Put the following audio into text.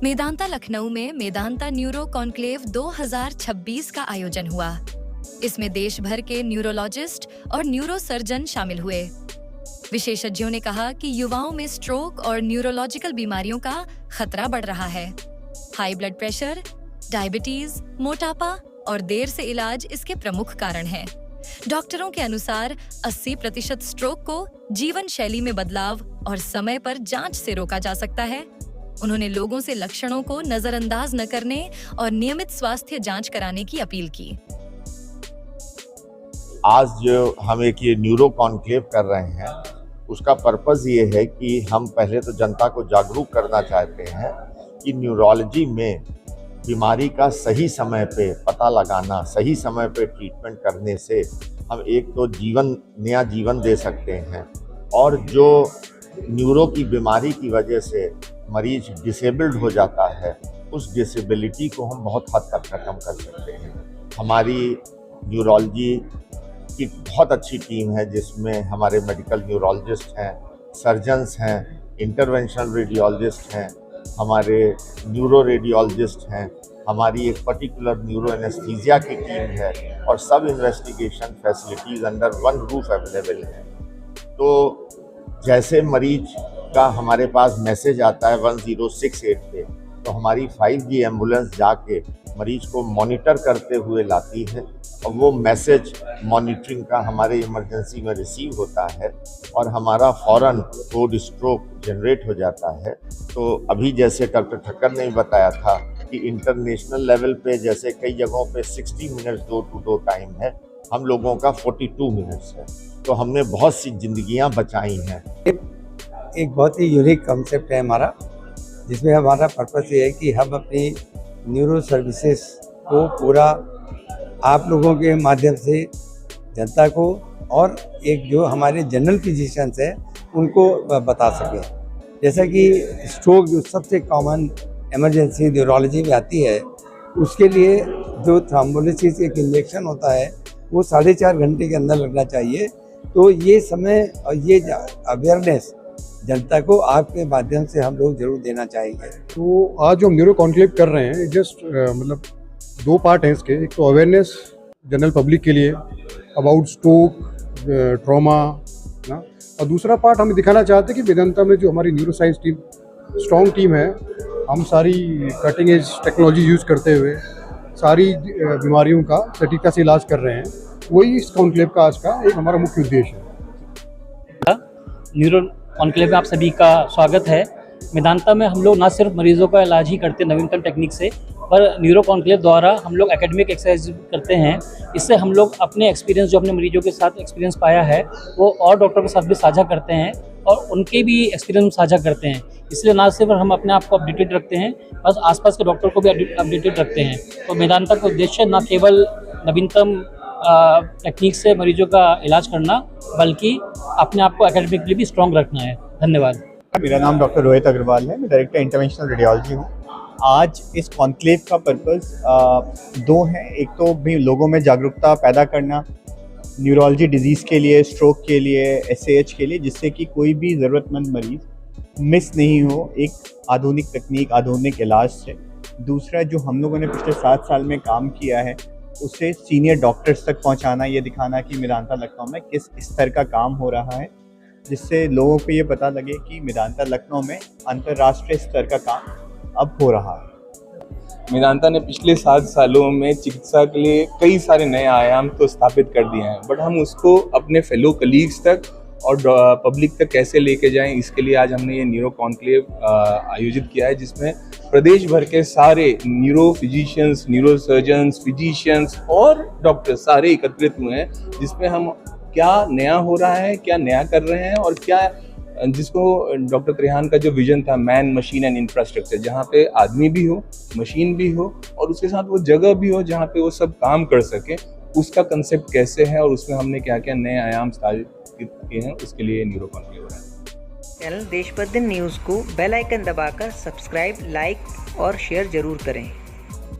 मेदांता लखनऊ में Medanta neuro conclave 2026 का आयोजन हुआ। इसमें देश भर के न्यूरोलॉजिस्ट और न्यूरोसर्जन शामिल हुए। विशेषज्ञों ने कहा कि युवाओं में स्ट्रोक और न्यूरोलॉजिकल बीमारियों का खतरा बढ़ रहा है। हाई ब्लड प्रेशर, डायबिटीज, मोटापा और देर से इलाज इसके प्रमुख कारण हैं। डॉक्टरों के अनुसार 80% स्ट्रोक को जीवन शैली में बदलाव और समय पर जांच से रोका जा सकता है। उन्होंने लोगों से लक्षणों को नजरअंदाज न करने और नियमित स्वास्थ्य जांच कराने की अपील की। आज जो हम एक ये न्यूरो कॉन्क्लेव कर रहे हैं, उसका पर्पस ये है कि हम पहले तो जनता को जागरूक करना चाहते हैं कि न्यूरोलॉजी में बीमारी का सही समय पे पता लगाना, सही समय पे ट्रीटमेंट करने से हम एक तो नया जीवन दे सकते हैं, और जो न्यूरो की बीमारी की वजह से मरीज डिसेबल्ड हो जाता है, उस डिसेबिलिटी को हम बहुत हद तक खत्म कर सकते हैं। हमारी न्यूरोलॉजी की बहुत अच्छी टीम है, जिसमें हमारे मेडिकल न्यूरोलॉजिस्ट हैं, सर्जन्स हैं, इंटरवेंशनल रेडियोलॉजिस्ट हैं, हमारे न्यूरो रेडियोलॉजिस्ट हैं, हमारी एक पर्टिकुलर न्यूरो एनेस्थीसिया की टीम है, और सब investigation facilities under one roof available हैं। तो जैसे मरीज का हमारे पास मैसेज आता है 1068 पे, तो हमारी 5G एम्बुलेंस जाके मरीज को मॉनिटर करते हुए लाती है, और वो मैसेज मॉनिटरिंग का हमारे इमरजेंसी में रिसीव होता है, और हमारा फ़ौरन कोड स्ट्रोक जनरेट हो जाता है। तो अभी जैसे डॉक्टर ठक्कर ने बताया था कि इंटरनेशनल लेवल पे जैसे कई जगहों पे 60 minutes door to door time है, हम लोगों का 42 मिनट्स है। तो हमने बहुत सी जिंदगियां बचाई हैं। एक बहुत ही यूनिक कॉन्सेप्ट है हमारा, जिसमें हमारा पर्पस ये है कि हम अपनी न्यूरो सर्विसेज को पूरा आप लोगों के माध्यम से जनता को और एक जो हमारे जनरल फिजिशियंस हैं उनको बता सकें। जैसा कि स्ट्रोक जो सबसे कॉमन इमरजेंसी न्यूरोलॉजी में आती है, उसके लिए जो थ्रोम्बोलिसिस एक इंजेक्शन होता है वो 4.5 घंटे के अंदर लगना चाहिए। तो ये समय और ये अवेयरनेस जनता को आपके माध्यम से हम लोग जरूर देना चाहेंगे। तो आज जो हम न्यूरो कॉन्क्लेव कर रहे हैं, जस्ट मतलब 2 पार्ट हैं इसके। एक तो अवेयरनेस जनरल पब्लिक के लिए अबाउट स्ट्रोक, ट्रॉमा ना, और दूसरा पार्ट हम दिखाना चाहते हैं कि वेदांता में जो हमारी neuro science team strong team है, हम सारी कटिंग एज टेक्नोलॉजी यूज़ करते हुए सारी बीमारियों का सटीकता से इलाज कर रहे हैं। वही इस कॉन्क्लेव का आज का एक हमारा मुख्य उद्देश्य है। न्यूरो कॉन्क्लेव में आप सभी का स्वागत है। मेदांता में हम लोग न सिर्फ मरीजों का इलाज ही करते हैं नवीनतम टेक्निक से, पर न्यूरो कॉन्क्लेव द्वारा हम लोग एकेडमिक एक्सरसाइज करते हैं। इससे हम लोग अपने एक्सपीरियंस जो अपने मरीजों के साथ एक्सपीरियंस पाया है वो और डॉक्टर के साथ भी साझा करते हैं, और उनके भी एक्सपीरियंस साझा करते हैं। इसलिए ना सिर्फ हम अपने आप को अपडेटेड रखते हैं, बस आसपास के डॉक्टर को भी अपडेटेड रखते हैं। तो मेदांता का उद्देश्य न केवल नवीनतम टेक्निक से मरीजों का इलाज करना, बल्कि अपने आप को एकेडमिकली भी स्ट्रॉन्ग रखना है। धन्यवाद। मेरा नाम डॉक्टर रोहित अग्रवाल है, मैं डायरेक्टर इंटरवेंशनल रेडियोलॉजी हूँ। आज इस कॉन्क्लेव का पर्पस 2 हैं। एक तो भी लोगों में जागरूकता पैदा करना न्यूरोलॉजी डिजीज़ के लिए, स्ट्रोक के लिए, SAH के लिए, जिससे कि कोई भी ज़रूरतमंद मरीज़ मिस नहीं हो एक आधुनिक तकनीक, आधुनिक इलाज से। दूसरा जो हम लोगों ने पिछले 7 साल में काम किया है, उसे सीनियर डॉक्टर्स तक पहुंचाना, ये दिखाना कि मेदांता लखनऊ में किस स्तर का काम हो रहा है, जिससे लोगों को ये पता लगे कि मेदांता लखनऊ में अंतर्राष्ट्रीय स्तर का काम अब हो रहा है। मेदांता ने पिछले 7 सालों में चिकित्सा के लिए कई सारे नए आयाम तो स्थापित कर दिए हैं, बट हम उसको अपने फेलो कलीग्स तक और पब्लिक तक कैसे लेके जाएं, इसके लिए आज हमने ये न्यूरो कॉन्क्लेव आयोजित किया है, जिसमें प्रदेश भर के सारे neuro physicians, neuro surgeons, physicians और डॉक्टर सारे एकत्रित हुए हैं, जिसमें हम क्या नया हो रहा है, क्या नया कर रहे हैं, और क्या जिसको डॉक्टर त्रेहान का जो विजन था मैन, मशीन एंड इंफ्रास्ट्रक्चर, जहाँ पे आदमी भी हो, मशीन भी हो, और उसके साथ वो जगह भी हो जहाँ पे वो सब काम कर सके, उसका कंसेप्ट कैसे है और उसमें हमने क्या क्या नए आयाम स्थापित किए हैं, उसके लिए न्यूरो कॉन्क्लेव हो रहा है। चैनल देशबंधन न्यूज़ को बेल आइकन दबाकर सब्सक्राइब, लाइक और शेयर जरूर करें।